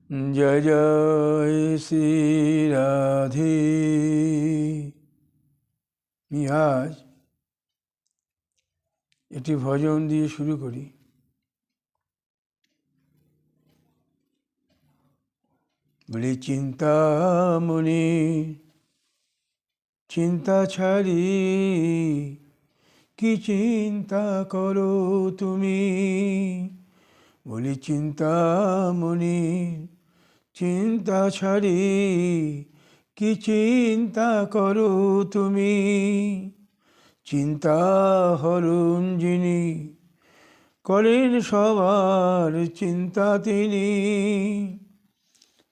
জয় জয় শ্রী রাধে। আমি আজ একটি ভজন দিয়ে শুরু করি। বলি চিন্তামণি চিন্তা ছাড়ি কি চিন্তা করো তুমি। বলি চিন্তামণি চিন্তা ছাড়ি কি চিন্তা করো তুমি। চিন্তা হরণ যিনি করেন সবার চিন্তা তিনি।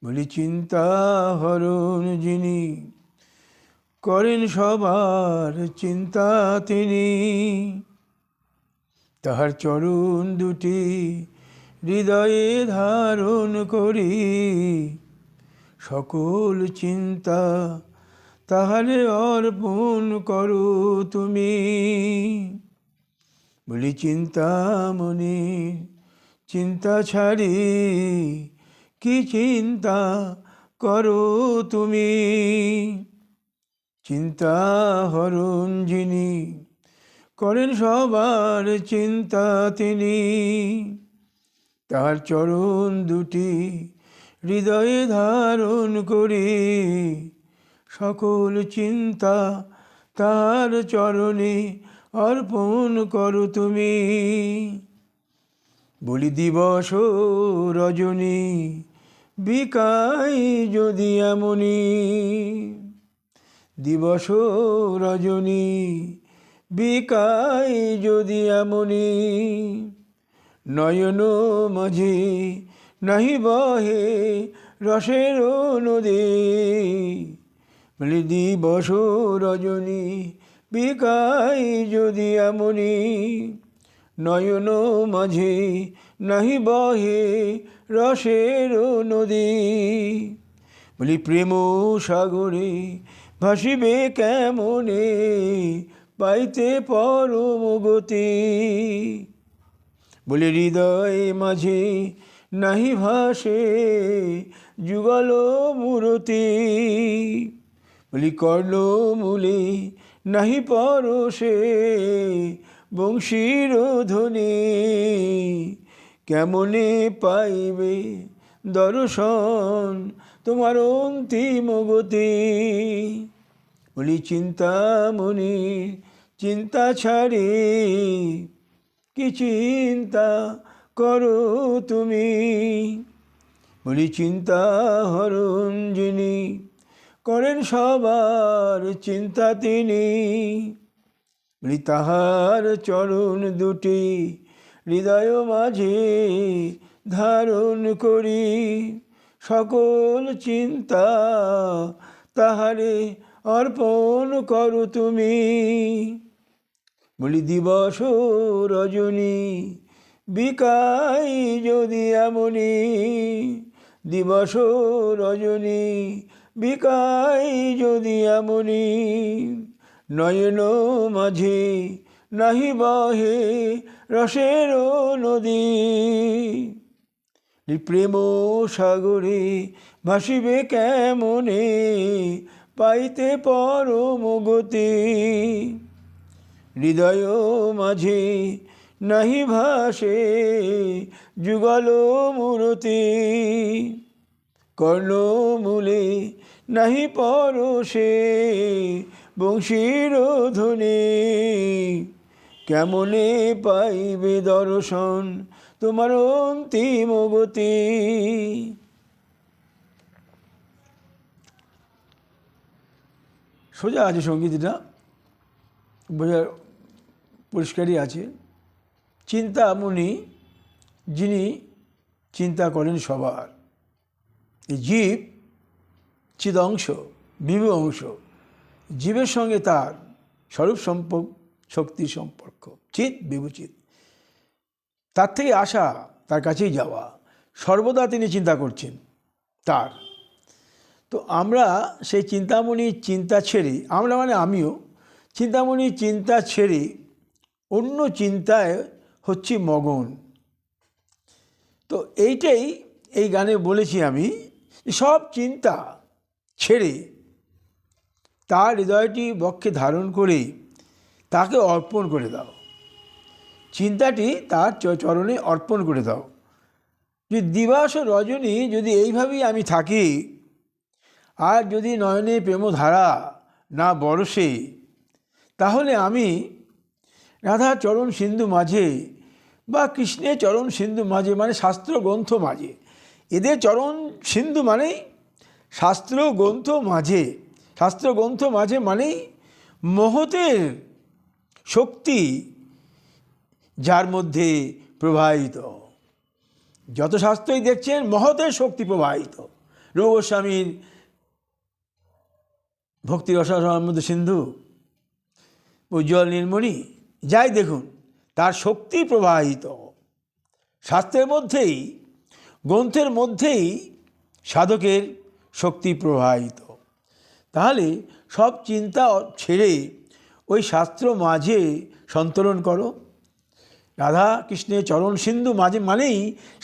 বলি চিন্তা হরণ যিনি করেন সবার চিন্তা তিনি। তাহার চরণ দুটি হৃদয়ে ধারণ করি সকল চিন্তা তাহারে অর্পণ করো তুমি। বলি চিন্তামণি চিন্তা ছাড়ি কি চিন্তা করো তুমি। চিন্তা হরণ যিনি করেন সবার চিন্তা তিনি। তার চরণ দুটি হৃদয়ে ধারণ করি সকল চিন্তা তার চরণে অর্পণ করো তুমি। বলি দিবস রজনী বিকাই যদি এমনি। দিবস রজনী বিকাই যদি এমনি। নয়ন মাঝে নাহি বহে রসের নদী। বলি দিবস রজনী বিকাই যদি এমনি। নয়ন মাঝে নাহি বহে রসের নদী। বলি প্রেম সাগরে ভাসিবে কেমনে পাইতে পরম গতি। বলি হৃদয় মাঝে নাহি ভাসে যুগল মূরতি। বলি কর্ণমূলে নাহি পরশে বংশীর ধ্বনি। কেমনে পাইবে দর্শন তোমার অন্তিম গতি। বলি চিন্তামণি চিন্তা ছাড়ি কি চিন্তা করো তুমি। বলি চিন্তা হরণ যিনি করেন সবার চিন্তা তিনি। বলি তাহার চরণ দুটি হৃদয় মাঝে ধারণ করি সকল চিন্তা তাহারে অর্পণ করো তুমি। বলি দিবস রজনী বিকাই যদি এমনি। দিবস রজনী বিকাই যদি এমনি। নয়ন মাঝে নাহি বহে রসের নদী। প্রেম সাগরে ভাসিবে কেমনে পাইতে পরম গতি। হৃদয় মাঝে নাহি ভাসে যুগল মূরতি। কর্ণমূলে নাহি পরশে বংশীর ধ্বনি। কেমনে পাইবে দর্শন তোমার অন্তিম গতি। সোজা আছে সঙ্গীতটা, বোঝার পরিষ্কারই আছে। চিন্তামণি যিনি চিন্তা করেন সবার। এই জীব চিদংশ বিভু অংশ। জীবের সঙ্গে তার স্বরূপ শক্তি সম্পর্ক চিৎ বিভুচিৎ। তার থেকে আসা তার কাছেই যাওয়া, সর্বদা তিনি চিন্তা করছেন তার। তো আমরা সেই চিন্তামণির চিন্তা ছেড়ে, আমরা মানে আমিও চিন্তামণির চিন্তা ছেড়ে অন্য চিন্তায় হচ্ছি মগন। তো এইটাই এই গানে বলেছি আমি, সব চিন্তা ছেড়ে তার হৃদয়টি বক্ষে ধারণ করে তাকে অর্পণ করে দাও। চিন্তাটি তার চরণে অর্পণ করে দাও। যে দিবস রজনী যদি এইভাবেই আমি থাকি, আর যদি নয়নে প্রেমধারা না বরসে, তাহলে আমি রাধার চরণ সিন্ধু মাঝে বা কৃষ্ণের চরণ সিন্ধু মাঝে, মানে শাস্ত্র গ্রন্থ মাঝে, এদের চরণ সিন্ধু মানেই শাস্ত্র গ্রন্থ মাঝে, শাস্ত্র গ্রন্থ মাঝে মানেই মহতের শক্তি যার মধ্যে প্রবাহিত। যত শাস্ত্রই দেখছেন মহতের শক্তি প্রবাহিত। রূপ গোস্বামীর ভক্তি রসামৃত সিন্ধু, উজ্জ্বল নীলমণি, যাই দেখুন তার শক্তি প্রবাহিত। শাস্ত্রের মধ্যেই, গ্রন্থের মধ্যেই সাধকের শক্তি প্রবাহিত। তাহলে সব চিন্তা ছেড়ে ওই শাস্ত্র মাঝে সন্তরণ করো। রাধা কৃষ্ণের চরণ সিন্ধু মাঝে মানেই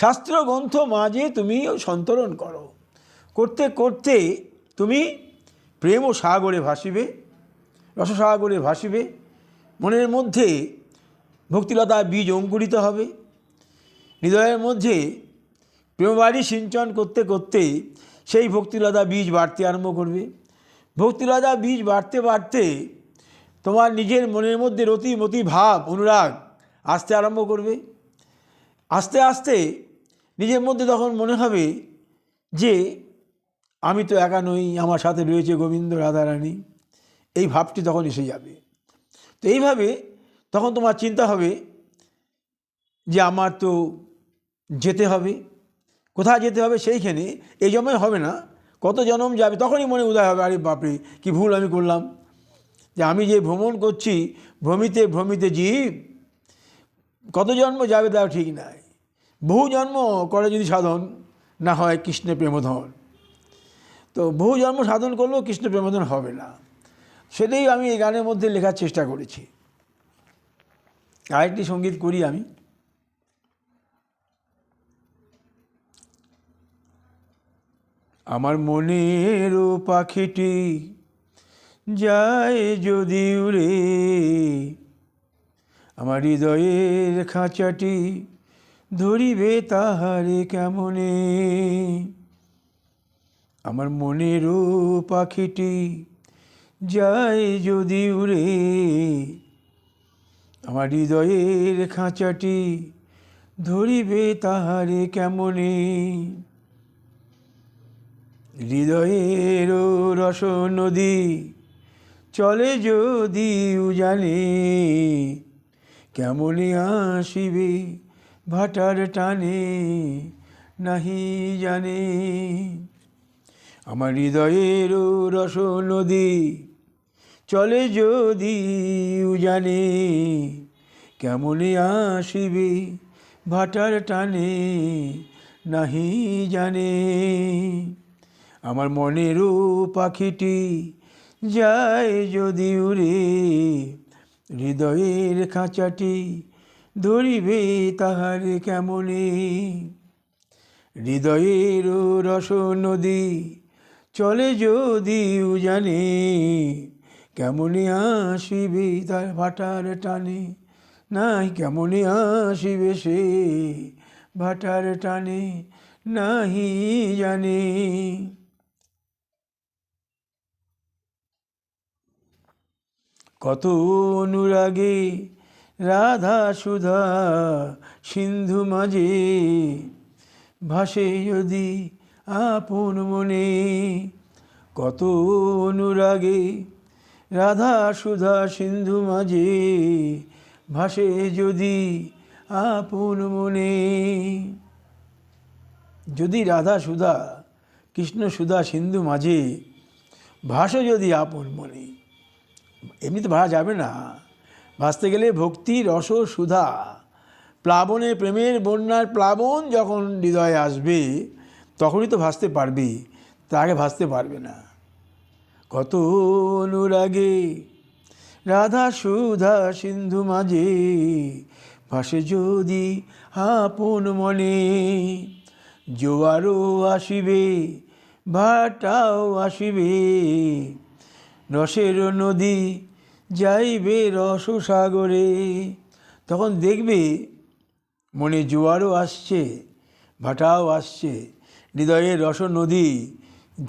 শাস্ত্র গ্রন্থ মাঝে তুমি সন্তরণ করো। করতে করতে তুমি প্রেম ও সাগরে ভাসিবে, রসসাগরে ভাসিবে। মনের মধ্যে ভক্তিলতা বীজ অঙ্কুরিত হবে। হৃদয়ের মধ্যে প্রেমবাড়ি সিঞ্চন করতে করতে সেই ভক্তিলতা বীজ বাড়তে আরম্ভ করবে। ভক্তিলতা বীজ বাড়তে বাড়তে তোমার নিজের মনের মধ্যে রতিমতি ভাব, অনুরাগ আসতে আরম্ভ করবে। আস্তে আস্তে নিজের মধ্যে তখন মনে হবে যে আমি তো একা নই, আমার সাথে রয়েছে গোবিন্দ রাধারানী। এই ভাবটি তখন এসে যাবে। তো এইভাবে তখন তোমার চিন্তা হবে যে আমার তো যেতে হবে। কোথায় যেতে হবে? সেইখানে। এই জন্মে হবে না, কত জন্ম যাবে, তখনই মনে উদয় হবে, আরে বাপরে কি ভুল আমি করলাম, যে আমি যে ভ্রমণ করছি, ভ্রমিতে ভ্রমিতে জীব, কত জন্ম যাবে তাও ঠিক নাই। বহু জন্ম করে যদি সাধন না হয় কৃষ্ণের প্রেমধন, তো বহু জন্ম সাধন করলেও কৃষ্ণ প্রেমধন হবে না। সেটাই আমি এই গানের মধ্যে লেখার চেষ্টা করেছি। আরেকটি সঙ্গীত করি আমি। আমার মনের পাখিটি যায় যদি উড়ে, আমার হৃদয়ের খাঁচাটি ধরিবে তাহারে কেমনে। আমার মনেরও পাখিটি যায় যদি উড়ে, আমার হৃদয়ের খাঁচাটি ধরিবে তাহারে কেমনে। হৃদয়েরও রস নদী চলে যদি উজানে, কেমনে আসিবে ভাটার টানে নাহি জানে। আমার হৃদয়েরও রস নদী চলে যদি উজানে, কেমনে আসিবে ভাটার টানে নাহি জানে। আমার মনেরও পাখিটি যায় যদি উড়ে, হৃদয়ের খাঁচাটি ধরিবে তাহারে কেমনে। হৃদয়েরও রস নদী চলে যদি উজানে, কেমনে আসিবে তার ভাটার টানে, নাই কেমনে আসিবে সে ভাটার টানে নাহি জানে। কত অনুরাগে রাধা সুধা সিন্ধু মাঝে, ভাসে যদি আপন মনে। কত অনুরাগে রাধা সুধা সিন্ধু মাঝে, ভাসে যদি আপন মনে। যদি রাধা সুধা কৃষ্ণ সুধা সিন্ধু মাঝে ভাসো যদি আপন মনে, এমনি তো ভাসা যাবে না। ভাসতে গেলে ভক্তি রস সুধা প্লাবনে, প্রেমের বন্যার প্লাবন যখন হৃদয়ে আসবে তখনই তো ভাসতে পারবে, তার আগে ভাসতে পারবে না। কত অনুরাগে রাধা সুধা সিন্ধু মাঝে, ভাসে যদি আপন মনে। জোয়ারও আসিবে ভাটাও আসিবে, রসের নদী যাইবে রসসাগরে। তখন দেখবে মনে জোয়ারও আসছে, ভাটাও আসছে, হৃদয়ের রস নদী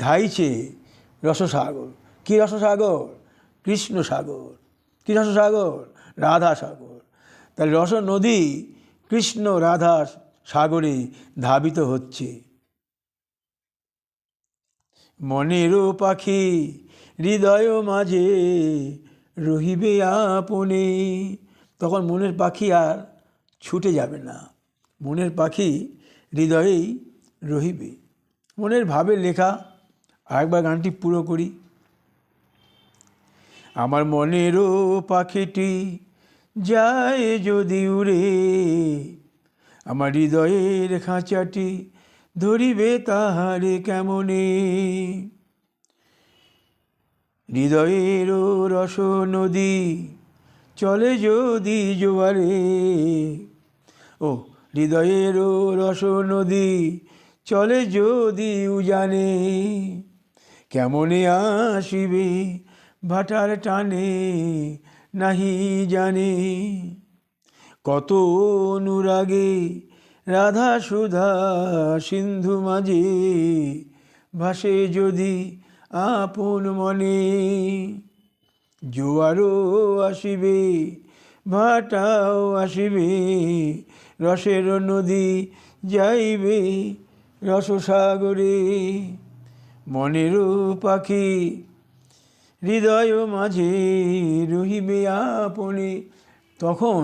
ধাইছে রসসাগর। কী রসসাগর? কৃষ্ণ সাগর। কী রসসাগর? রাধা সাগর। তাহলে রস নদী কৃষ্ণ রাধা সাগরে ধাবিত হচ্ছে। মনেরও পাখি হৃদয় মাঝে রহিবে আপনে। তখন মনের পাখি আর ছুটে যাবে না, মনের পাখি হৃদয়েই রহিবে। মনের ভাবের লেখা। আরেকবার গানটি পুরো করি। আমার মনেরও পাখিটি যায় যদি উড়ে, আমার হৃদয়ের খাঁচাটি ধরিবে তাহারে কেমনে। হৃদয়েরও রস নদী চলে যদি জোয়ারে, ও হৃদয়েরও রস নদী চলে যদি উজানে, কেমনে আসিবে ভাটার টানে নাহি জানে। কত অনুরাগে রাধা সুধা সিন্ধু মাঝে ভাসে যদি আপন মনে। জোয়ারও আসিবে ভাটাও আসিবে, রসের নদী যাইবে রসসাগরে। মনেরও পাখি হৃদয় মাঝে রহিবে আপনে। তখন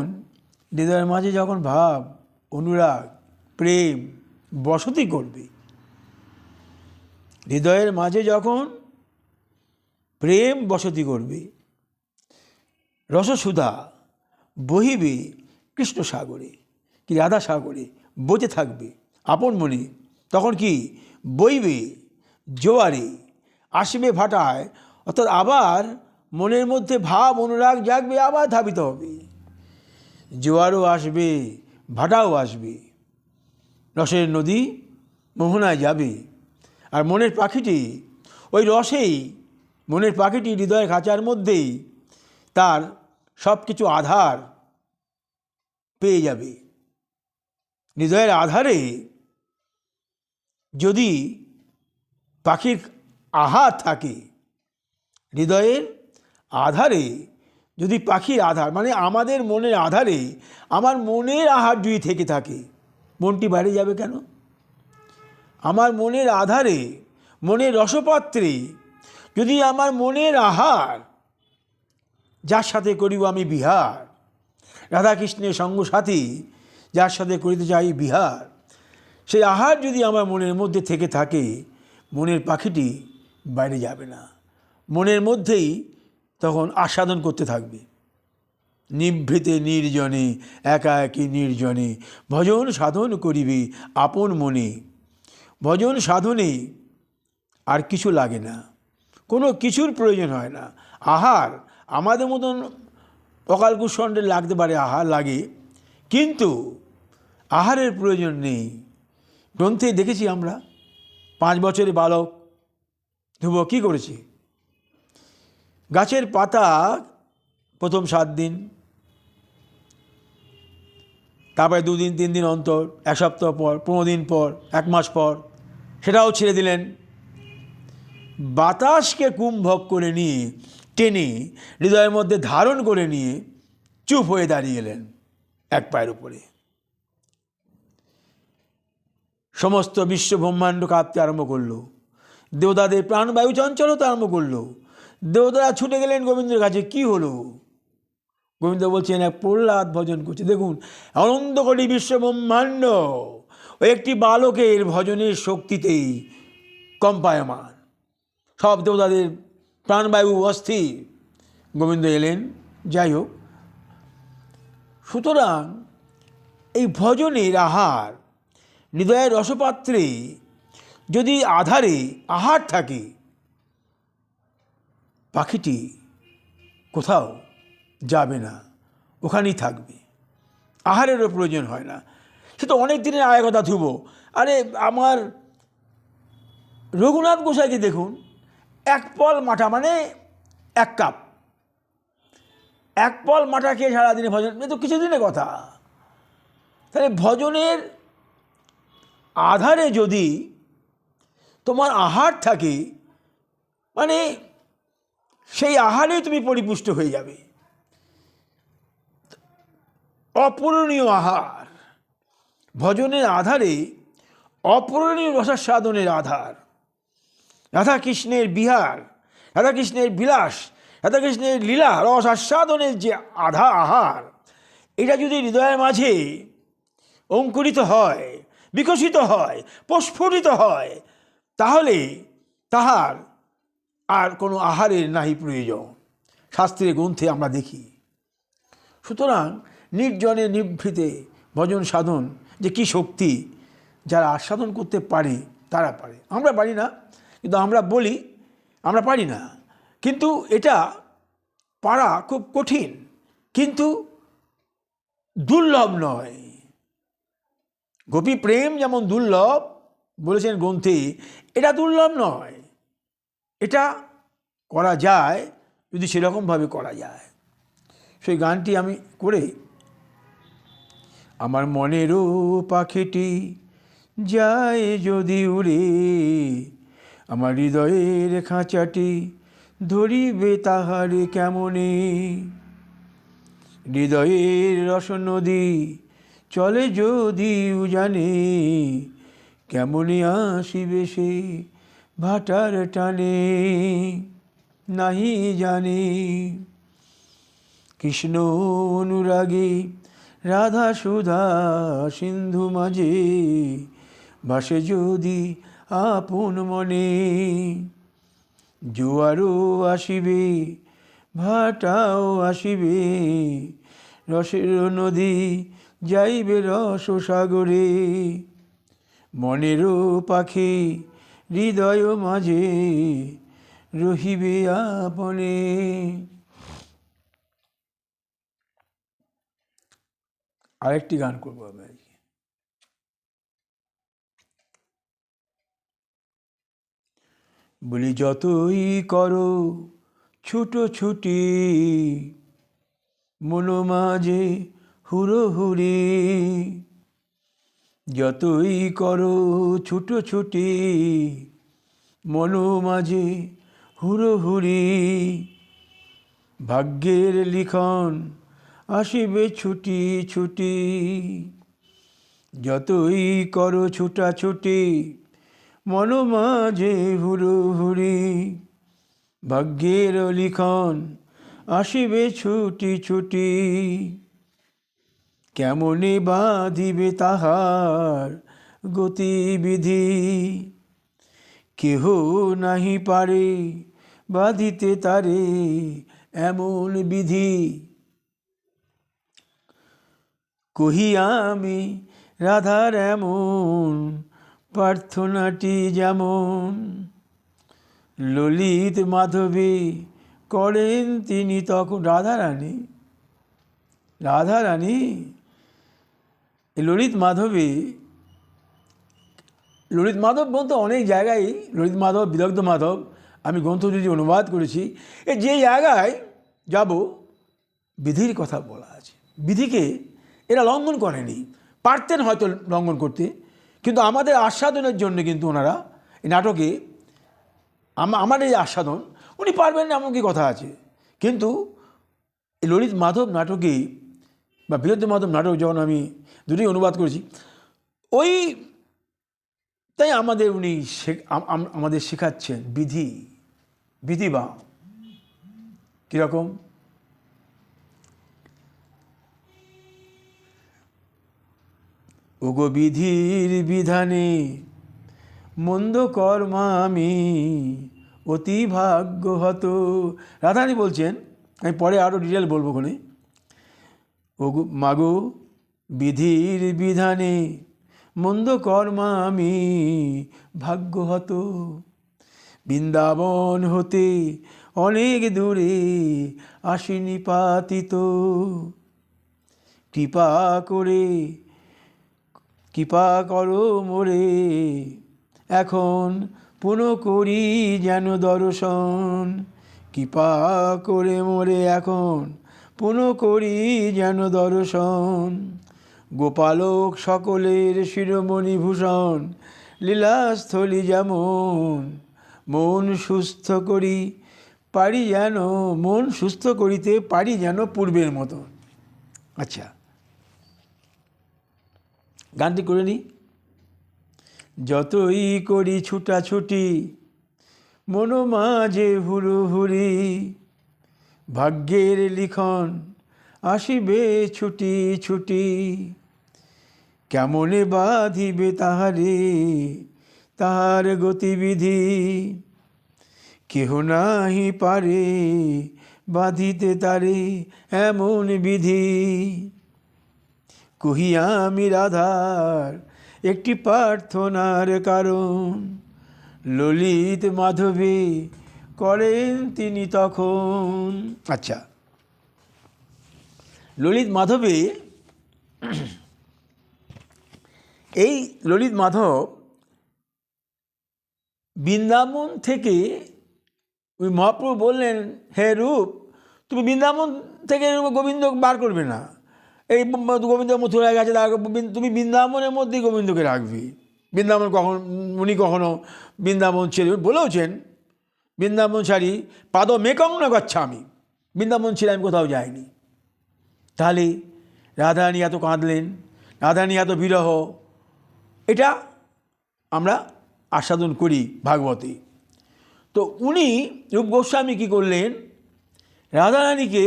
হৃদয়ের মাঝে যখন ভাব, অনুরাগ, প্রেম বসতি করবে, হৃদয়ের মাঝে যখন প্রেম বসতি করবে, রসসুধা বহিবে কৃষ্ণ সাগরে, কি রাধা সাগরে বইতে থাকবে আপন মনে। তখন কি বইবে জোয়ারে, আসবে ভাটায়, অর্থাৎ আবার মনের মধ্যে ভাব অনুরাগ জাগবে, আবার ধাবিত হবে। জোয়ারও আসবে ভাটাও আসবে, রসের নদী মোহনায় যাবে। আর মনের পাখিটি ওই রসেই, মনের পাখিটি হৃদয়ের খাঁচার মধ্যেই তার সব কিছু আধার পেয়ে যাবে। হৃদয়ের আধারে যদি পাখির আহার থাকে, হৃদয়ের আধারে যদি পাখির আধার, মানে আমাদের মনের আধারে, আমার মনের আহার যদি থেকে থাকে, মনটি বাইরে যাবে কেন? আমার মনের আধারে, মনের রসপাত্রে যদি আমার মনের আহার, যার সাথে করিব আমি বিহার, রাধাকৃষ্ণের সঙ্গসাথী যার সাথে করিতে চাই বিহার, সেই আহার যদি আমার মনের মধ্যে থেকে থাকে, মনের পাখিটি বাইরে যাবে না, মনের মধ্যেই তখন আস্বাদন করতে থাকবে। নিভৃতে নির্জনে একা একই নির্জনে ভজন সাধন করিবে আপন মনে। ভজন সাধনে আর কিছু লাগে না, কোনো কিছুর প্রয়োজন হয় না। আহার আমাদের মতন অকাল কুষ্মাণ্ডের লাগতে পারে, আহার লাগে, কিন্তু আহারের প্রয়োজন নেই। গ্রন্থে দেখেছি আমরা 5 বছরের বালক ধ্রুব কী করেছে? গাছের পাতা প্রথম 7 দিন, তারপরে 2 দিন 3 দিন অন্তর, 1 সপ্তাহ পর, 15 দিন পর, 1 মাস পর সেটাও ছেড়ে দিলেন। বাতাসকে কুম্ভক করে নিয়ে, টেনে হৃদয়ের মধ্যে ধারণ করে নিয়ে চুপ হয়ে দাঁড়িয়ে এলেন এক পায়ের উপরে। সমস্ত বিশ্ব ব্রহ্মাণ্ড কাঁপতে আরম্ভ করলো, দেবতাদের প্রাণবায়ু চঞ্চলতা আরম্ভ করলো। দেবতারা ছুটে গেলেন গোবিন্দের কাছে। কি হলো? গোবিন্দ বলছেন, এক প্রহ্লাদ ভজন করছে। দেখুন, অনন্ত কোটি বিশ্ব ব্রহ্মাণ্ড ওই একটি বালকের ভজনের শক্তিতেই কম্পায়মান। সব দেবতাদের প্রাণবায়ু অস্থির। গোবিন্দ এলেন। যাই হোক, সুতরাং এই ভজনের আহার, হৃদয়ের রসপাত্রে যদি আধারে আহার থাকে, পাখিটি কোথাও যাবে না, ওখানেই থাকবে। আহারেরও প্রয়োজন হয় না। সে তো অনেক দিনের আগের কথা ধ্রুব, আরে আমার রঘুনাথ গোসাইকে দেখুন, এক পল মাঠা মানে এক কাপ, এক পল মাঠা খেয়ে সারাদিনে ভজন, এ তো কিছুদিনের কথা। তাহলে ভজনের আধারে যদি তোমার আহার থাকে, মানে সেই আহারে তুমি পরিপুষ্ট হয়ে যাবে। অপূরণীয় আহার, ভজনের আধারে অপূরণীয় রসাস্বাদনের আধার, রাধাকৃষ্ণের বিহার, রাধাকৃষ্ণের বিলাস, রাধাকৃষ্ণের লীলা রস আস্বাদনের যে আহার, এটা যদি হৃদয়ের মাঝে অঙ্কুরিত হয়, বিকশিত হয়, প্রস্ফুটিত হয়, তাহলে তাহার আর কোনো আহারের নাহি প্রয়োজন, শাস্ত্রের গ্রন্থে আমরা দেখি। সুতরাং নির্জনে নিভৃতে ভজন সাধন যে কি শক্তি, যারা আস্বাদন করতে পারে তারা পারে, আমরা পারি না, কিন্তু আমরা বলি আমরা পারি না, কিন্তু এটা পারা খুব কঠিন, কিন্তু দুর্লভ নয়। গোপী প্রেম যেমন দুর্লভ বলেছেন গ্রন্থে, এটা দুর্লভ নয়, এটা করা যায় যদি সেরকমভাবে করা যায়। সেই গানটি আমি করে, আমার মনেরও পাখিটি যায় যদি উড়ে, আমার হৃদয়ের খাঁচাটি ধরিবে তাহারে কেমনে, হৃদয়ের রস নদী চলে যদি উজানে, কেমনে আসিবে সে ভাটার টানে, নাহি জানে। কৃষ্ণ অনুরাগে রাধা সুধা সিন্ধু মাঝে, ভাসে যদি আপন মনে, জোয়ারও আসিবে ভাটাও আসিবে, রসের নদী যাইবে রস সাগরে, মনেরও পাখি হৃদয় মাঝে রহিবে আপনে। আরেকটি গান করবো আমি আজকে। বলি যতই করো ছুটোছুটি, মনো মাঝে হুড়োহুড়ি, যতই করো ছুটোছুটি, মনো মাঝে হুড়োহুড়ি, ভাগ্যের লিখন আসিবে ছুটি ছুটি, যতই করো ছুটাছুটি, মন মাঝে হুড়োহুড়ি, ভাগ্যের লিখন আসিবে ছুটি ছুটি, কেমনে বাঁধিবে তাহার গতিবিধি, কেহ নাহি পারে বাঁধিতে তারে এমন বিধি, কহি আমি রাধার এমন প্রার্থনাটি যেমন, ললিত মাধবী করেন তিনি তখন। রাধারানী, রাধারানী ললিত মাধবী, ললিত মাধব বলতে অনেক জায়গায় ললিত মাধব, বিদগ্ধ মাধব, আমি গ্রন্থ যদি অনুবাদ করেছি, এ যে জায়গায় যাব বিধির কথা বলা আছে, বিধিকে এরা লঙ্ঘন করেনি, পারতেন হয়তো লঙ্ঘন করতে, কিন্তু আমাদের আস্বাদনের জন্য কিন্তু ওনারা এই নাটকে, আমার এই আস্বাদন উনি পারবেন না এমন কি কথা আছে। কিন্তু এই ললিত মাধব নাটকে বা বীরেন্দ্র মাধব নাটক যখন আমি দুটোই অনুবাদ করেছি, ওই তাই আমাদের উনি আমাদের শেখাচ্ছেন বিধি, বিধি বা কীরকম, ওগো বিধির বিধানে মন্দ কর্মা আমি অতি ভাগ্য হত। রাধারানী বলছেন, আমি পরে আরও ডিটেল বলবো ওখানে, ওগো মাগো বিধির বিধানে মন্দ কর্মা আমি ভাগ্য হত, বৃন্দাবন হতে অনেক দূরে আসিনি পাতিত, কৃপা করে কৃপা করো মোরে এখন পুনঃ করি যেন দর্শন, কৃপা করে মোরে এখন পুনঃ করি যেন দর্শন। গোপালক সকলের শিরোমণি ভূষণ, লীলাস্থলী যেমন মন সুস্থ করি পারি যেন, মন সুস্থ করিতে পারি যেন পূর্বের মতো। আচ্ছা, গানটি করে নিই। যতই করি ছুটাছুটি মন মাঝে হুড়োহুড়ি, ভাগ্যের লিখন আসিবে ছুটি ছুটি, কেমনে বাঁধিবে তাহারে তাহার গতিবিধি, কেহ নাহি পারে বাঁধিতে তারে এমন বিধি। কহি আমি রাধার একটি প্রার্থনার কারণ, ললিত মাধবী করেন তিনি তখন। আচ্ছা, ললিত মাধবী, এই ললিত মাধব বৃন্দাবন থেকে ওই মহাপ্রভু বললেন, হে রূপ তুমি বৃন্দাবন থেকে গোবিন্দ বার করবে না, এই গোবিন্দ মথুরায় গেছে, তুমি বৃন্দাবনের মধ্যেই গোবিন্দকে রাখবি। বৃন্দাবন কখন উনি কখনো বৃন্দাবন ছেড়ে বলেওছেন, বৃন্দাবন ছাড়ি পাদ মেকং না গচ্ছামি, বৃন্দাবন ছেড়ে আমি কোথাও যাইনি। তাহলে রাধারানী এত কাঁদলেন, রাধারানী এত বিরহ, এটা আমরা আস্বাদন করি ভাগবতে। তো উনি রূপ গোস্বামী কী করলেন, রাধারানীকে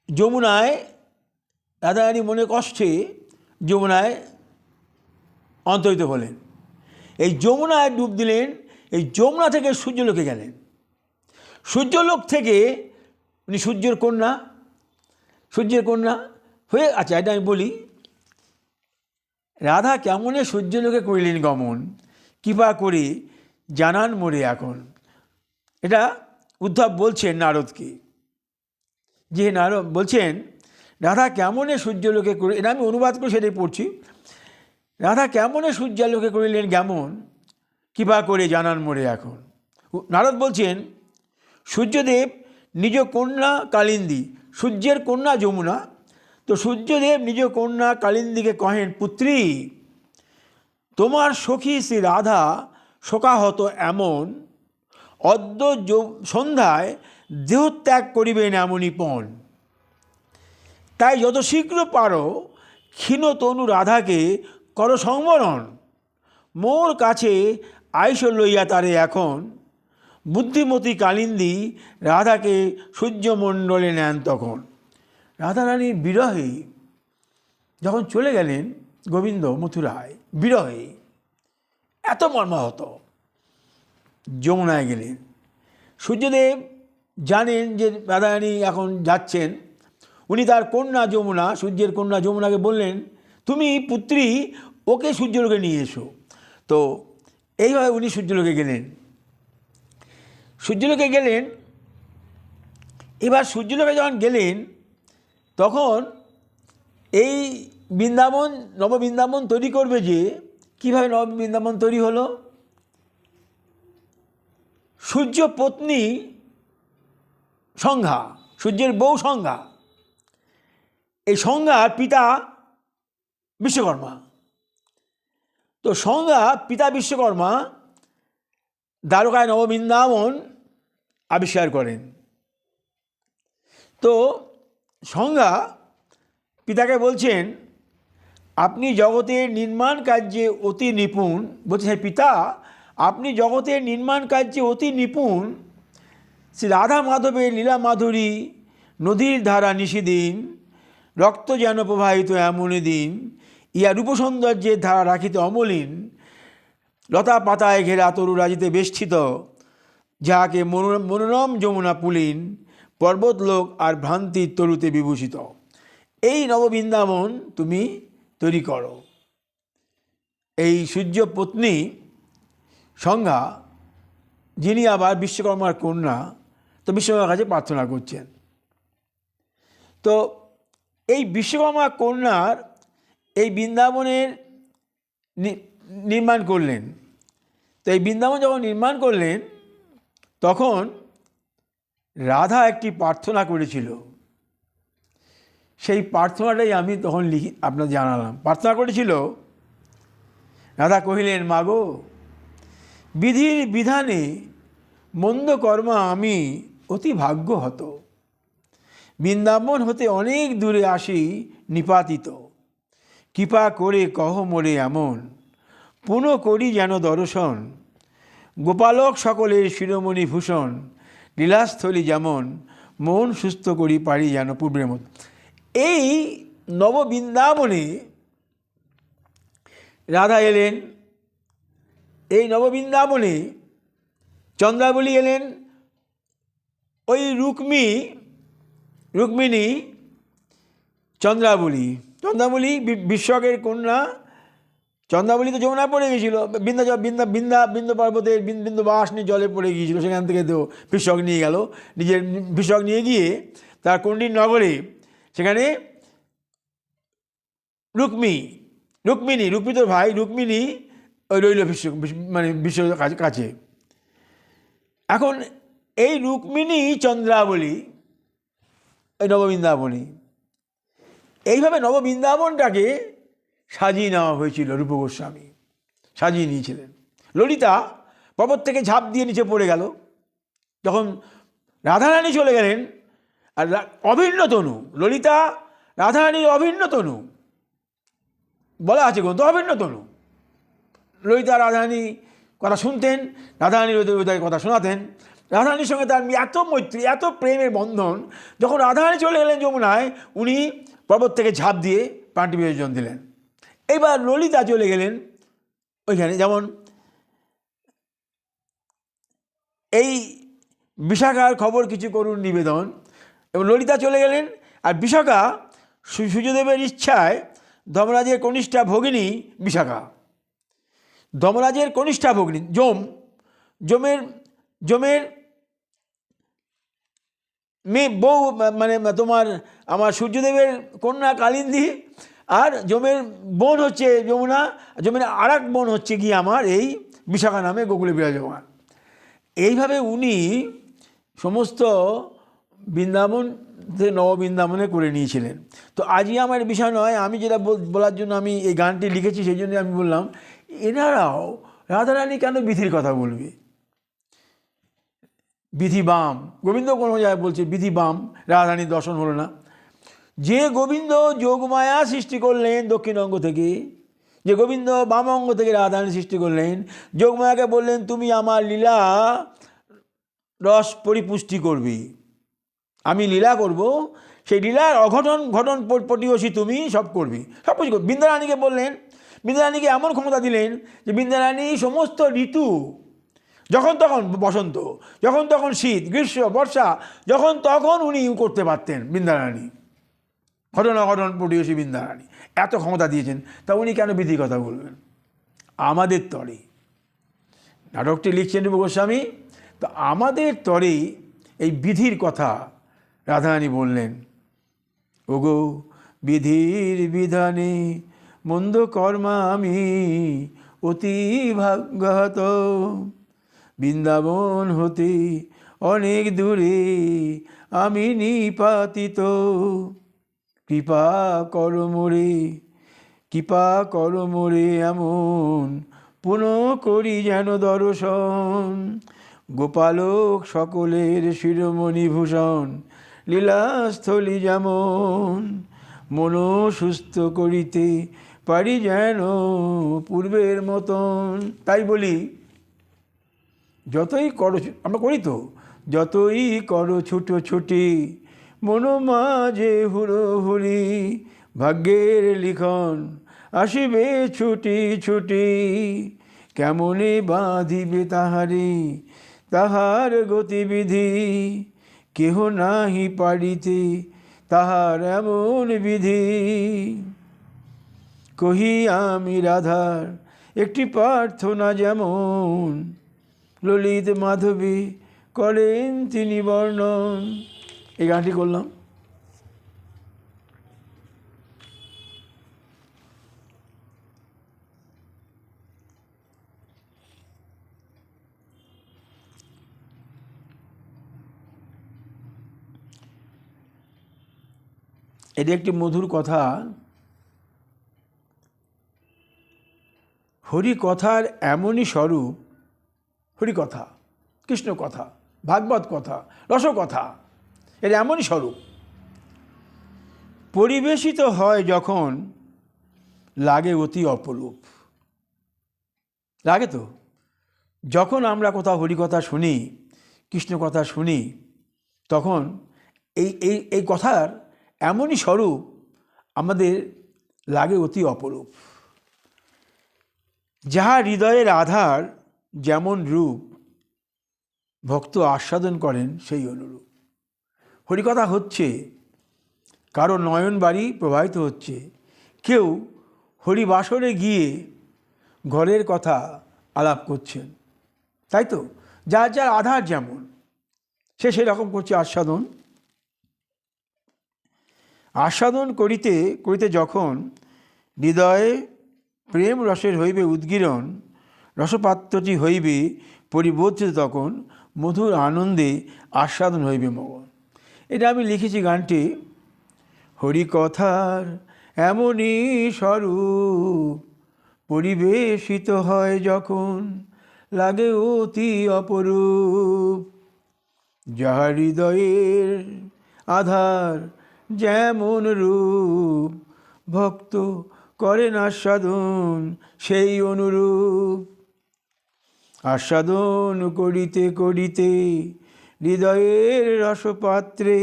যমুনায়, রাধারানী মনে কষ্টে যমুনায় অন্তরিত হলেন। এই যমুনায় ডুব দিলেন, এই যমুনা থেকে সূর্যলোকে গেলেন, সূর্যলোক থেকে উনি সূর্যের কন্যা, সূর্যের কন্যা হয়ে, আচ্ছা এটা আমি বলি, রাধা কেমনে সূর্যলোকে করিলেন গমন, কৃপা করে জানান মোরে এখন। এটা উদ্ধব বলছেন নারদকে, যে নারদ বলছেন রাধা কেমনে সূর্যলোকে করে, এটা আমি অনুবাদ করে সেটাই পড়ছি। রাধা কেমনে সূর্যালোকে করিলেন গমন, কৃপা করে জানান মোরে এখন। নারদ বলছেন সূর্যদেব নিজ কন্যা কালিন্দী, সূর্যের কন্যা যমুনা, তো সূর্যদেব নিজ কন্যা কালিন্দীকে কহেন, পুত্রী তোমার সখী শ্রী রাধা শোকাহত এমন, অদ্য সন্ধ্যায় দেহত্যাগ করিবেন এমনই পণ, তাই যত শীঘ্র পারো ক্ষীণ তনু রাধাকে কর সংবরণ, মোর কাছে আইস লইয়া তারে এখন, বুদ্ধিমতী কালিন্দী রাধাকে সূর্যমণ্ডলে নেন তখন। রাধারানীর বিরহে যখন চলে গেলেন গোবিন্দ মথুরায়, বিরহে এত মর্মাহত, যমুনায় গেলেন। সূর্যদেব জানেন যে রাধারানী এখন যাচ্ছেন, উনি তার কন্যা যমুনা, সূর্যের কন্যা যমুনাকে বললেন, তুমি পুত্রী ওকে সূর্যলোকে নিয়ে এসো। তো এইভাবে উনি সূর্যলোকে গেলেন। সূর্যলোকে গেলেন, এবার সূর্যলোকে যখন গেলেন তখন এই বৃন্দাবন, নববৃন্দাবন তৈরি করবে, যে কীভাবে নববৃন্দাবন তৈরি হলো, সূর্য পত্নী সংজ্ঞা, সূর্যের বউ সংজ্ঞা, এই সংজ্ঞার পিতা বিশ্বকর্মা। তো সংজ্ঞা পিতা বিশ্বকর্মা দ্বারকায় নববৃন্দাবন আবিষ্কার করেন। তো সংজ্ঞা পিতাকে বলছেন, আপনি জগতের নির্মাণ কার্যে অতি নিপুণ, বলছে হ্যাঁ পিতা আপনি জগতের নির্মাণ কার্যে অতি নিপুণ, শ্রী রাধা মাধবের লীলা মাধুরী নদীর ধারা নিশিদিন, রক্ত যেন প্রবাহিত এমনই দিন, ইয়া রূপসৌন্দর্যের ধারা রাখিতে অমলিন, লতা পাতায় ঘেরা তরুরাজিতে বেষ্টিত, যাহাকে মনোরম যমুনা পুলিন, পর্বতলোক আর ভ্রান্তির তরুতে বিভূষিত। এই নববৃন্দাবন তুমি তৈরি করো। এই সূর্য পত্নী সংজ্ঞা, যিনি আবার বিশ্বকর্মার কন্যা, তো বিশ্বকর্মার কাছে প্রার্থনা করছেন। তো এই বিশ্বকর্মা কন্যার এই বৃন্দাবনের নির্মাণ করলেন। তো এই বৃন্দাবন যখন নির্মাণ করলেন তখন রাধা একটি প্রার্থনা করেছিল। সেই প্রার্থনাটাই আমি তখন আপনার জানালাম। প্রার্থনা করেছিল, রাধা কহিলেন, মাগো বিধির বিধানে মন্দ কর্মা আমি অতি ভাগ্য হত, বৃন্দাবন হতে অনেক দূরে আসি নিপাতিত, কৃপা করে কহ মোরে এমন, পুনঃ করি যেন দর্শন, গোপালক সকলের শিরোমণি ভূষণ, লীলাস্থলী যেমন মন সুস্থ করি পারি যেন পূর্বের মতো। এই নববৃন্দাবনে রাধা এলেন, এই নববৃন্দাবনে চন্দ্রাবলী এলেন। ওই রুক্মিণী চন্দ্রাবলী বিশ্বকের কন্যা। চন্দ্রাবলী তো যমুনা পড়ে গিয়েছিল, বিন্ধ্য পর্বতের বিন্দুবাসনী জলে পড়ে গিয়েছিল। সেখান থেকে তো বিশ্বক নিয়ে গেল, নিজের বিশ্বক নিয়ে গিয়ে তার কণ্ডির নগরে সেখানে রুক্মিণীর ভাই রুক্মিণী ওই রইল বিশ্ব কাছে। এখন এই রুক্মিণী চন্দ্রাবলী এই নববৃন্দাবনী, এইভাবে নববৃন্দাবনটাকে সাজিয়ে নেওয়া হয়েছিল। রূপ গোস্বামী সাজিয়ে নিয়েছিলেন। ললিতা পর্বত থেকে ঝাঁপ দিয়ে নিচে পড়ে গেল। যখন রাধারানী চলে গেলেন, আর অভিন্ন তনু, ললিতা রাধারানীর অভিন্ন তনু বলা আছে, গ্রন্থ অভিন্ন তনু। ললিতা রাধারানী কথা শুনতেন, রাধারানীর ওদের কথা শোনাতেন। রাধারানীর সঙ্গে তার এত মৈত্রী, এত প্রেমের বন্ধন। যখন রাধারানী চলে গেলেন যমুনায়, উনি পর্বত থেকে ঝাঁপ দিয়ে প্রাণটি বিসর্জন দিলেন। এবার ললিতা চলে গেলেন ওইখানে। যেমন এই বিশাখার খবর কিছু করুন নিবেদন, এবং ললিতা চলে গেলেন। আর বিশাখা সূর্যদেবের ইচ্ছায় ধর্মরাজের কনিষ্ঠা ভগিনী বিশাখা, ধর্মরাজের কনিষ্ঠা ভগিনী, জমের মেয়ে বউ, তোমার আমার সূর্যদেবের কন্যা কালিন্দী, আর জমের বোন হচ্ছে যমুনা, জমের আর এক বোন হচ্ছে কি আমার এই বিশাখা নামে গোকুলে বিরাজমান। এইভাবে উনি সমস্ত বৃন্দাবন নববৃন্দাবনে করে নিয়েছিলেন। তো আজই আমার বিষয় নয়, আমি যেটা বলার জন্য আমি এই গানটি লিখেছি, সেই জন্য আমি বললাম এনারাও রাধারানী কেন বিধির কথা বলবে। বিধি বাম, গোবিন্দ কোনো জায়গায় বলছে বিধি বাম, রাধারানীর দর্শন হলো না। যে গোবিন্দ যোগমায়া সৃষ্টি করলেন দক্ষিণ অঙ্গ থেকে, যে গোবিন্দ বাম অঙ্গ থেকে রাধারানী সৃষ্টি করলেন, যোগমায়াকে বললেন তুমি আমার লীলা রস পরিপুষ্টি করবি, আমি লীলা করব, সেই লীলার ঘটন পটিয়সী তুমি সব করবি, সব কিছু করবি। বৃন্দারানীকে বললেন, বৃন্দারানীকে এমন ক্ষমতা দিলেন যে বৃন্দারানী সমস্ত ঋতু, যখন তখন বসন্ত, যখন তখন শীত, গ্রীষ্ম, বর্ষা, যখন তখন উনি করতে পারতেন। বৃন্দারানী ঘটন পটিয়সী বৃন্দারানী এত ক্ষমতা দিয়েছেন, তা উনি কেন বিধির কথা বলবেন। আমাদের তরে নাটকটি লিখছেন রূপ গোস্বামী, তো আমাদের তরে এই বিধির কথা রাধারানী বললেন। ওগো বিধির বিধানে মন্দ কর্মা আমি অতি ভাগ্যহত, বৃন্দাবন হতে অনেক দূরে আমি নিপাতিত, কৃপা কর মোরে এমন, পুনঃ করি যেন দর্শন, গোপালক সকলের শিরোমণি ভূষণ, লীলাস্থলী যেমন মন সুস্থ করিতে পারি যেন পূর্বের মতন। তাই বলি, যতই করো, আমরা করি তো, যতই করো ছুটি মন মাঝে হুড়োহুড়ি, ভাগ্যের লিখন আসিবে ছুটি, কেমনে বাঁধিবে তাহার গতিবিধি, কেহ নাহি পারিতে তাহার এমন বিধি। কহি আমি রাধার একটি প্রার্থনা যেমন, ললিত মাধবী করেন তিনি বর্ণন। এই গানটি করলাম। হরে কৃষ্ণ, হরে কৃষ্ণ, কৃষ্ণ কৃষ্ণ হরে হরে, হরে রাম হরে রাম, রাম রাম হরে হরে। এটি একটি মধুর কথা। হরিকথার এমনই স্বরূপ, হরিকথা, কৃষ্ণ কথা, ভাগবত কথা, রসকথা, এর এমনই স্বরূপ। পরিবেশিত হয় যখন লাগে অতি অপরূপ। লাগে তো, যখন আমরা কোথাও হরিকথা শুনি, কৃষ্ণ কথা শুনি, তখন এই এই এই কথার এমনই স্বরূপ আমাদের লাগে অতি অপরূপ। যাহা হৃদয়ের আধার যেমন রূপ, ভক্ত আস্বাদন করেন সেই অনুরূপ। হরিকথা হচ্ছে, কারো নয়ন বাড়ি প্রবাহিত হচ্ছে, কেউ হরিবাসরে গিয়ে ঘরের কথা আলাপ করছেন, তাই তো? যার যার আধার যেমন, সে সেরকম করছে আস্বাদন। আস্বাদন করিতে করিতে যখন হৃদয়ে প্রেম রসের হইবে উদ্গীরণ, রসপাত্রটি হইবে পরিবর্তিত, তখন মধুর আনন্দে আস্বাদন হইবে মগন। এটা আমি লিখেছি গানটি। হরিকথার এমনই স্বরূপ, পরিবেশিত হয় যখন লাগে অতি অপরূপ। যাহা হৃদয়ের আধার যেমন রূপ, ভক্ত করেন আস্বাদন সেই অনুরূপ। আস্বাদন করিতে করিতে হৃদয়ের রসপাত্রে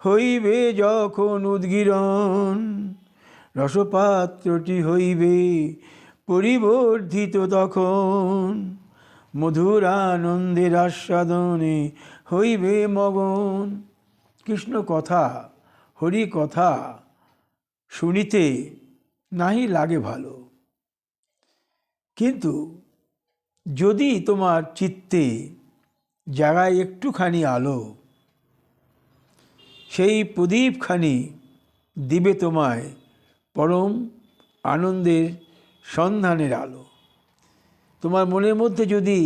হইবে যখন উদ্গীরণ, রসপাত্রটি হইবে পরিবর্ধিত, তখন মধুর আনন্দের আস্বাদনে হইবে মগন। কৃষ্ণ কথা, হরি কথা শুনিতে নাহি লাগে ভালো, কিন্তু যদি তোমার চিত্তে জাগায় একটুখানি আলো, সেই প্রদীপখানি দিবে তোমায় পরম আনন্দের সন্ধানের আলো। তোমার মনের মধ্যে যদি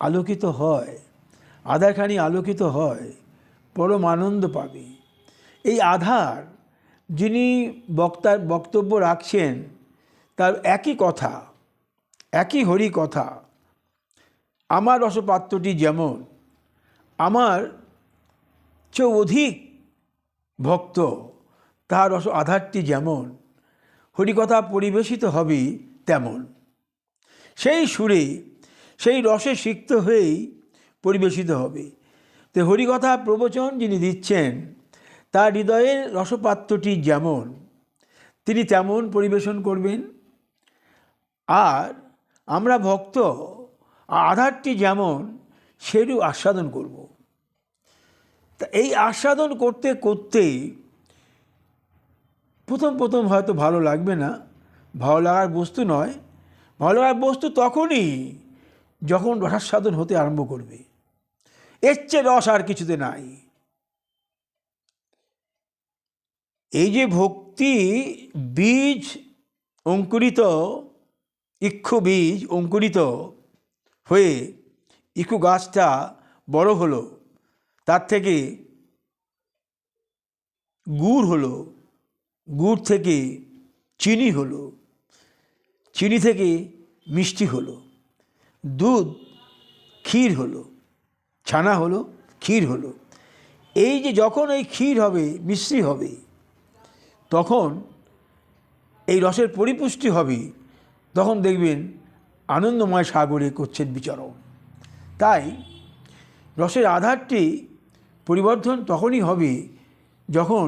আলোকিত হয়, আধারখানি আলোকিত হয়, পরম আনন্দ পাবে। এই আধার যিনি বক্তার বক্তব্য রাখছেন, তার একই কথা, একই হরি কথা। আমার রসপাত্রটি যেমন, আমার চেয়ে অধিক ভক্ত, তাহার রস আধারটি যেমন, হরিকথা পরিবেশিত হবে তেমন। সেই সুরে, সেই রসে সিক্ত হয়েই পরিবেশিত হবে। তো হরিকথা প্রবচন যিনি দিচ্ছেন, তার হৃদয়ের রসপাত্রটি যেমন, তিনি তেমন পরিবেশন করবেন। আর আমরা ভক্ত, আধারটি যেমন, সেরূপ আস্বাদন করব। তা এই আস্বাদন করতে করতেই প্রথম প্রথম হয়তো ভালো লাগবে না, ভালো লাগার বস্তু নয়। ভালো লাগার বস্তু তখনই যখন রসাস্বাদন হতে আরম্ভ করবে। এর চেয়ে রস আর কিছুতে নাই। এই যে ভক্তি বীজ অঙ্কুরিত, ইক্ষু বীজ অঙ্কুরিত হয়ে ইক্ষু গাছটা বড় হলো, তার থেকে গুড় হলো, গুড় থেকে চিনি হলো, চিনি থেকে মিষ্টি হলো, দুধ ক্ষীর হলো, ছানা হলো, ক্ষীর হলো। এই যে যখন এই ক্ষীর হবে, মিশ্রি হবে, তখন এই রসের পরিপুষ্টি হবে, তখন দেখবেন আনন্দময় সাগরে করছেন বিচরণ। তাই রসের আধারটি পরিবর্ধন তখনই হবে যখন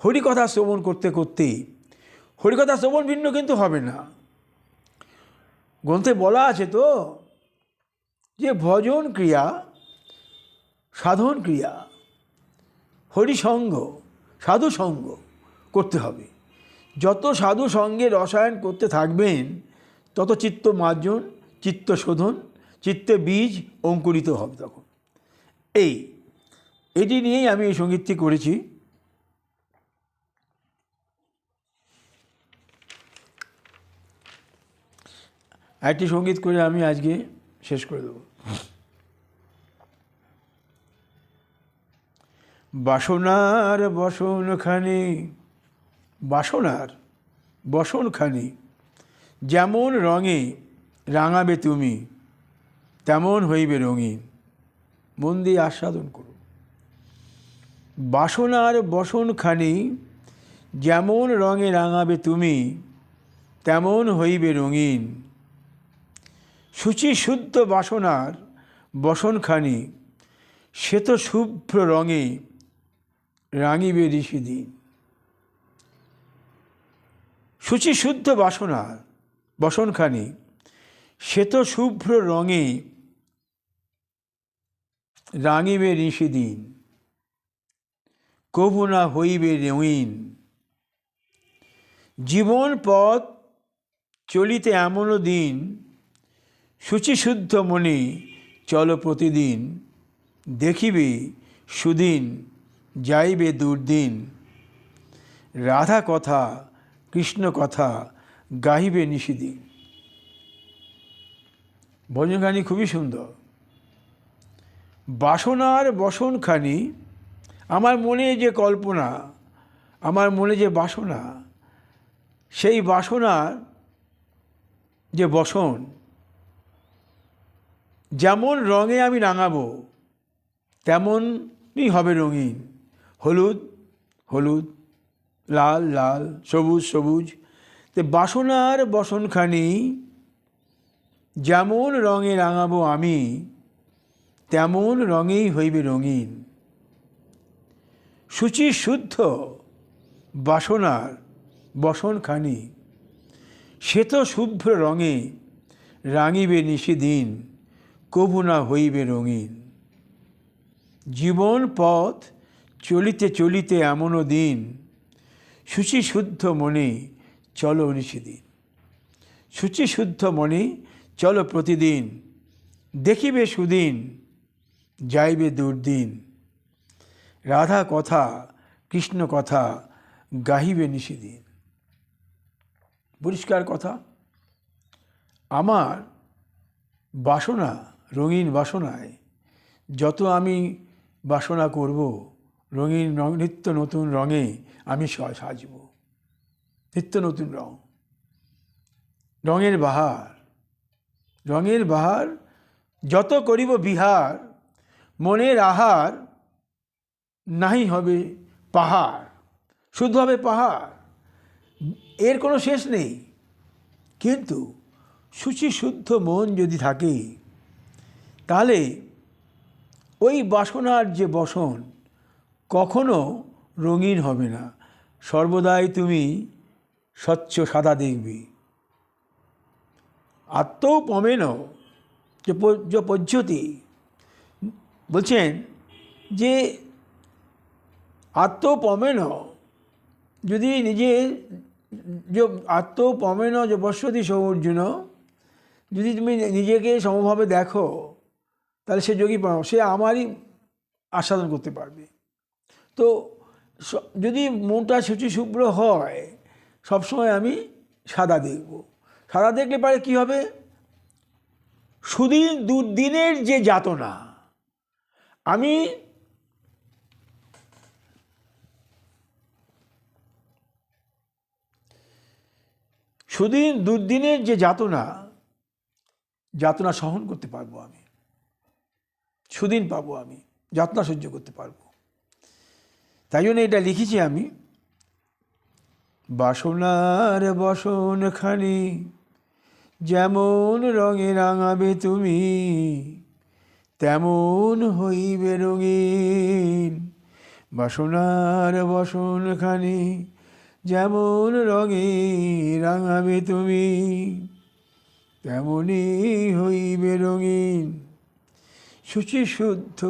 হরিকথা শ্রবণ করতে করতে, হরিকথা শ্রবণ ভিন্ন কিন্তু হবে না। গ্রন্থে বলা আছে তো যে ভজন ক্রিয়া, সাধন ক্রিয়া, হরিসঙ্গ, সাধু সঙ্গ করতে হবে। যত সাধু সঙ্গে রসায়ন করতে থাকবেন, তত চিত্ত মার্জন, চিত্ত শোধন, চিত্তে বীজ অঙ্কুরিত হবে। তখন এটি নিয়েই আমি এই সঙ্গীতটি করেছি। একটি সঙ্গীত করে আমি আজকে শেষ করে দেব। বাসনার বসনখানি, বাসনার বসনখানি যেমন রঙে রাঙাবে তুমি, তেমন হইবে রঙিন। মন দিয়ে আস্বাদন করুন। বাসনার বসনখানি যেমন রঙে রাঙাবে তুমি, তেমন হইবে রঙিন। শুচি শুদ্ধ বাসনার বসনখানি শ্বেত শুভ্র রঙে রাঙিবে ঋষিদিন। শুচি শুদ্ধ বাসনার বসনখানি শ্বেত শুভ্র রঙে রাঙিবে ঋষিদিন, কভু না হইবে রঙিন। জীবন পথ চলিতে এমনও দিন, শুচিশুদ্ধ মনে চল প্রতিদিন। দেখিবে সুদিন, যাইবে দুর্দিন। রাধা কথা কৃষ্ণ কথা গাহিবে নিশিদিন। ভজনখানি খুবই সুন্দর। বাসনার বসনখানি, আমার মনে যে কল্পনা, আমার মনে যে বাসনা, সেই বাসনার যে বসন, যেমন রঙে আমি রাঙাবো তেমনই হবে রঙিন। হলুদ হলুদ, লাল লাল, সবুজ সবুজ। তো বাসনার বসনখানি যেমন রঙে রাঙাবো আমি, তেমন রঙেই হইবে রঙিন। শুচি শুদ্ধ বাসনার বসনখানি শ্বেত শুভ্র রঙে রাঙিবে নিশিদিন, কভু না হইবে রঙিন। জীবন পথ চলিতে চলিতে এমনও দিন, শুচি শুদ্ধ মনে চলো নিশিদিন। শুচি শুদ্ধ মনে চলো প্রতিদিন। দেখিবে সুদিন, যাইবে দুর্দিন। রাধা কথা কৃষ্ণ কথা গাহিবে নিশিদিন। পরিষ্কার কথা, আমার বাসনা, রঙিন বাসনায় যত আমি বাসনা করব, রঙিন নিত্য নতুন রঙে আমি সাজব। নিত্য নতুন রঙ, রঙের বাহার, রঙের বাহার যত করিব বিহার। মনের আহার নাহি হবে পাহাড়, শুধু হবে পাহাড়, এর কোনো শেষ নেই। কিন্তু শুচি শুদ্ধ মন যদি থাকে, তাহলে ওই বাসনার যে বসন কখনো রঙিন হবে না। সর্বদাই তুমি স্বচ্ছ সাদা দেখবে। আত্মপমেন যে পদ্ধতি বলছেন যে আত্মপমেন, যদি নিজের যে আত্মপমেন যে পশ্যতি সৌর্জুন, যদি তুমি নিজেকে সমভাবে দেখো, তাহলে সে যোগী সে আমারই আস্বাদন করতে পারবে। তো যদি মনটা শুচি শুভ্র হয়, সবসময় আমি সাদা দেখব। সাদা দেখলে পারে কি হবে? সুদিন দুর্দিনের যে যাতনা, আমি সুদিন দুর্দিনের যে যাতনা, যাতনা সহন করতে পারবো আমি, সুদিন পাবো আমি, যাতনা সহ্য করতে পারবো। তাই জন্য এটা লিখেছি আমি। বাসনার বসনখানি যেমন রঙে রাঙাবে তুমি, তেমন হইবে রঙিন। বাসনার বসনখানি যেমন রঙে রাঙাবে তুমি, তেমনই হইবে রঙিন। শুচি শুদ্ধ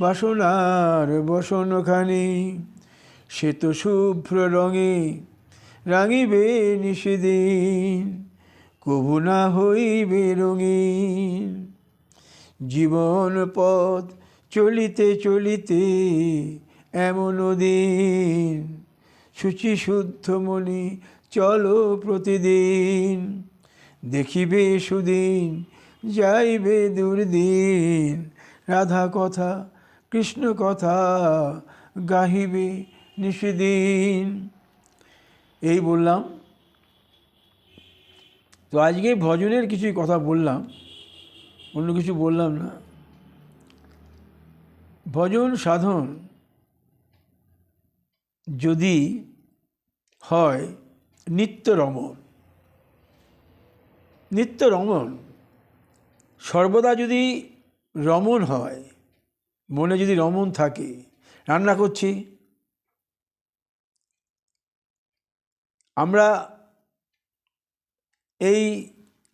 বাসনার বসনখানি শ্বেত শুভ্র রঙে রাঙিবে নিশিদিন, কভু না হইবে রঙিন। জীবন পথ চলিতে চলিতে এমনও দিন, শুচি শুদ্ধ মনে চলো প্রতিদিন। দেখিবে সুদিন, যাইবে দুর্দিন। রাধা কথা কৃষ্ণ কথা গাহিবে নিষিদিন। এই বললাম। তো আজকে ভজনের কিছুই কথা বললাম, অন্য কিছু বললাম না। ভজন সাধন যদি হয় নিত্য রমণ, সর্বদা যদি রমণ হয়, মনে যদি রমণ থাকে, রান্না করছি,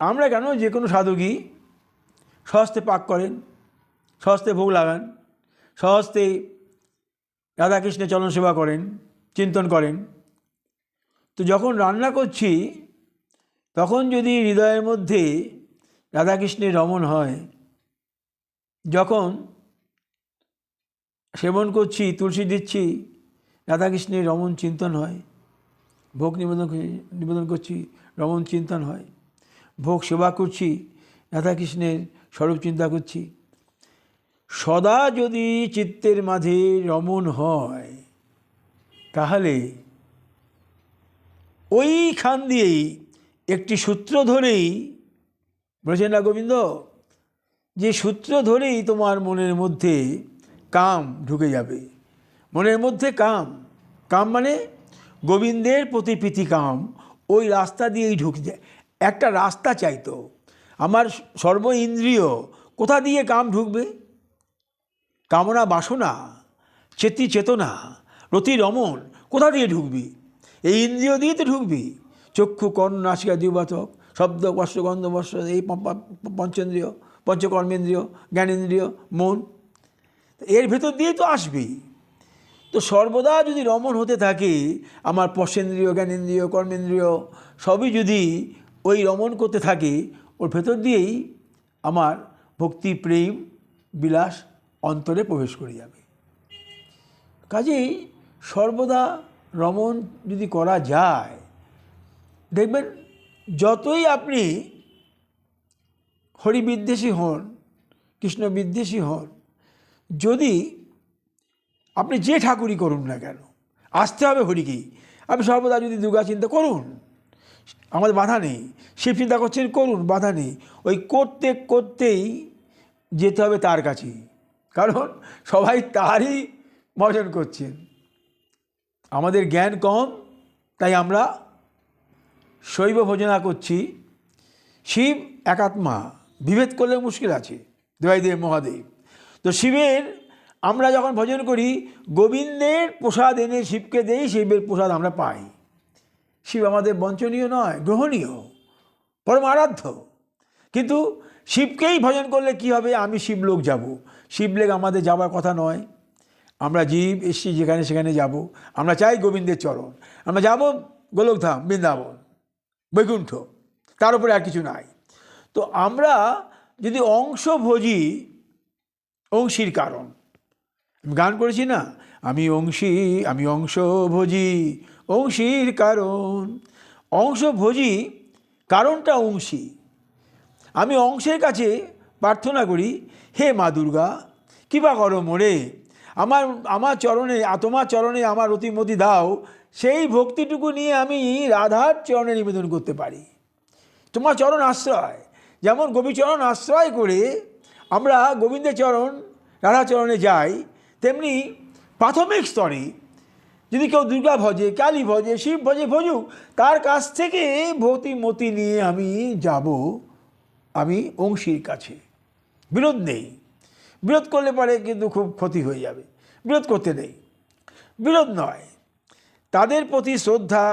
আমরা কেন, যে কোনো সাধকই স্বহস্তে পাক করেন, স্বহস্তে ভোগ লাগান, স্বহস্তে রাধাকৃষ্ণের চরণ সেবা করেন, চিন্তন করেন। তো যখন রান্না করছি তখন যদি হৃদয়ের মধ্যে রাধাকৃষ্ণের রমণ হয়, যখন সেবন করছি, তুলসী দিচ্ছি, রাধাকৃষ্ণের রমণ চিন্তন হয়, ভোগ নিবেদন করছি, রমণ চিন্তন হয়, ভোগ সেবা করছি, রাধাকৃষ্ণের স্বরূপ চিন্তা করছি, সদা যদি চিত্তের মাঝে রমণ হয়, তাহলে ওইখান দিয়েই একটি সূত্র ধরেই, বলেছেন না গোবিন্দ, যে সূত্র ধরেই তোমার মনের মধ্যে কাম ঢুকে যাবে। মনের মধ্যে কাম মানে গোবিন্দের প্রতি প্রীতি কাম, ওই রাস্তা দিয়েই ঢুকে যায়। একটা রাস্তা চাইতো, আমার সর্ব ইন্দ্রিয় কোথা দিয়ে কাম ঢুকবে? কামনা বাসনা, চেতনা, রতি রমণ কোথা দিয়ে ঢুকবি? এই ইন্দ্রিয় দিয়ে তো ঢুকবি। চক্ষু, কর্ণ, নাসিকা, জিহ্বাতক, শব্দ, স্পর্শ, গন্ধ, রস, এই পঞ্চেন্দ্রিয়, পঞ্চকর্মেন্দ্রিয়, জ্ঞানেন্দ্রিয়, মন, এর ভেতর দিয়েই তো আসবি। তো সর্বদা যদি রমণ হতে থাকে, আমার স্পর্শেন্দ্রিয়, জ্ঞানেন্দ্রিয়, কর্মেন্দ্রিয় সবই যদি ওই রমণ করতে থাকে, ওর ভেতর দিয়েই আমার ভক্তি, প্রেম, বিলাস অন্তরে প্রবেশ করে যাবে। কাজেই সর্বদা রমণ যদি করা যায়, দেখবেন যতই আপনি হরিবিদ্বেষী হন, কৃষ্ণ বিদ্বেষী হন, যদি আপনি যে ঠাকুরই করুন না কেন, আসতে হবে হরিকেই। আপনি সর্বদা যদি দুর্গা চিন্তা করুন, আমাদের বাধা নেই। শিব চিন্তা করছেন, করুন, বাধা নেই। ওই করতেই যেতে হবে তার কাছেই, কারণ সবাই তারই ভজন করছেন। আমাদের জ্ঞান কম, তাই আমরা শৈব ভজনা করছি। শিব একাত্মা, বিভেদ করলে মুশকিল আছে, দেবাইদেব মহাদেব। তো শিবের আমরা যখন ভজন করি, গোবিন্দের প্রসাদ এনে শিবকে দেই, শিবের প্রসাদ আমরা পাই। শিব আমাদের বঞ্চনীয় নয়, গ্রহণীয়, পরম আরাধ্য। কিন্তু শিবকেই ভজন করলে কি হবে? আমি শিবলোক যাব। শিবলোক আমাদের যাবার কথা নয়। আমরা জীব এসছি যেখানে সেখানে যাব। আমরা চাই গোবিন্দের চরণ, আমরা যাব গোলকধাম, বৃন্দাবন, বৈকুণ্ঠ, তার উপরে আর কিছু নাই। তো আমরা যদি অংশভোজী, অংশীর কারণ, গান করেছি না, আমি অংশভোজী, অংশীর কারণ। অংশভোজী, কারণটা অংশী। আমি অংশের কাছে প্রার্থনা করি, হে মা দুর্গা, কৃপা করো মোরে, আমার চরণে, তোমার চরণে আমার অতিমতি দাও। সেই ভক্তিটুকু নিয়ে আমি রাধার চরণে নিবেদন করতে পারি। তোমার চরণ আশ্রয়, যেমন গোপীচরণ আশ্রয় করে আমরা গোবিন্দের চরণ, রাধা চরণে যাই, তেমনি প্রাথমিক স্তরে যদি কেউ দুর্গা ভজে, কালী ভজে, শিব ভজে, ভজুক, তার কাছ থেকে ভক্তিমতি নিয়ে আমি যাব, আমি অংশীর কাছে। বিরোধ নেই। বিরোধ করলে পরে কিন্তু খুব ক্ষতি হয়ে যাবে। বিরোধ করতে নেই, বিরোধ নয়। তাদের প্রতি শ্রদ্ধা,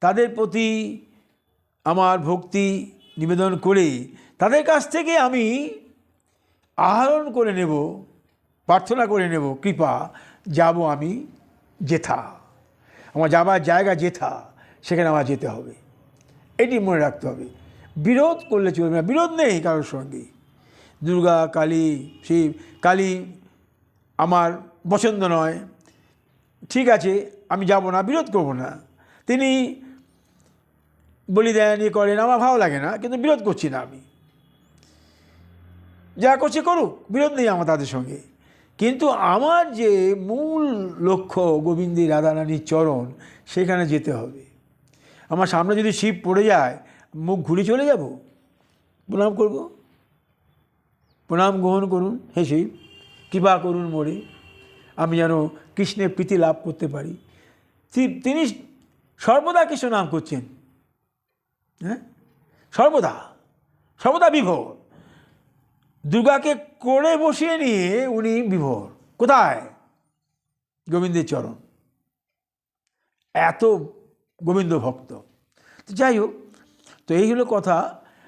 তাদের প্রতি আমার ভক্তি নিবেদন করে তাদের কাছ থেকে আমি আহরণ করে নেব, প্রার্থনা করে নেব, কৃপা, যাব আমি যেথা, আমার যাবার জায়গা যেথা, সেখানে আমার যেতে হবে। এটি মনে রাখতে হবে। বিরোধ করলে চলবে না। বিরোধ নেই কারোর সঙ্গে। দুর্গা, কালী, শিব, কালী আমার পছন্দ নয়, ঠিক আছে, আমি যাব না, বিরোধ করব না। তিনি বলি দেন, ইয়ে করেন, আমার ভালো লাগে না, কিন্তু বিরোধ করছি না। আমি যা করছি করুক, বিরোধ নেই আমার তাদের সঙ্গে। কিন্তু আমার যে মূল লক্ষ্য গোবিন্দী রাধারানীর চরণ, সেখানে যেতে হবে। আমার সামনে যদি শিব পড়ে যায়, মুখ ঘুরে চলে যাব? প্রণাম করব, প্রণাম গ্রহণ করুন, হে শিব কৃপা করুন মোরে, আমি যেন কৃষ্ণের প্রীতি লাভ করতে পারি। তিনি সর্বদা কৃষ্ণ নাম করছেন, হ্যাঁ, সর্বদা সর্বদা বিভোর। দুর্গাকে কোলে বসিয়ে নিয়ে উনি বিভোর। কোথায়? গোবিন্দের চরণ। এত গোবিন্দ ভক্ত। তো যাই হোক, তো এই হলো কথা।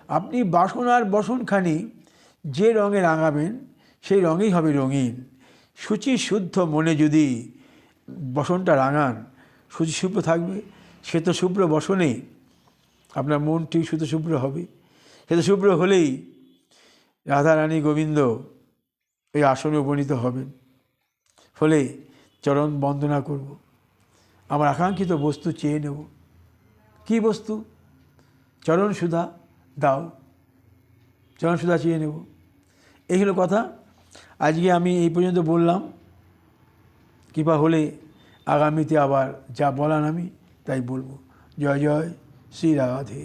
আপনি বাসনার বসনখানি যে রঙে রাঙাবেন, সেই রঙেই হবে রঙিন। শুচি শুদ্ধ মনে যদি বসনটা রাঙান, শুচি শুভ্র থাকবে। শ্বেত শুভ্র বসনে আপনার মন ঠিক শ্বেত শুভ্র হবে। শ্বেত শুভ্র হলেই রাধারানী গোবিন্দ এই আসনে উপনীত হবেন। ফলে চরণ বন্দনা করব, আমার আকাঙ্ক্ষিত বস্তু চেয়ে নেব। কী বস্তু? চরণ সুধা দাও, চরণ সুধা চেয়ে নেব। এই হলো কথা। আজকে আমি এই পর্যন্ত বললাম। কৃপা হলে আগামীতে আবার যা বলার আমি তাই বলবো। জয় জয় শ্রী রাধে।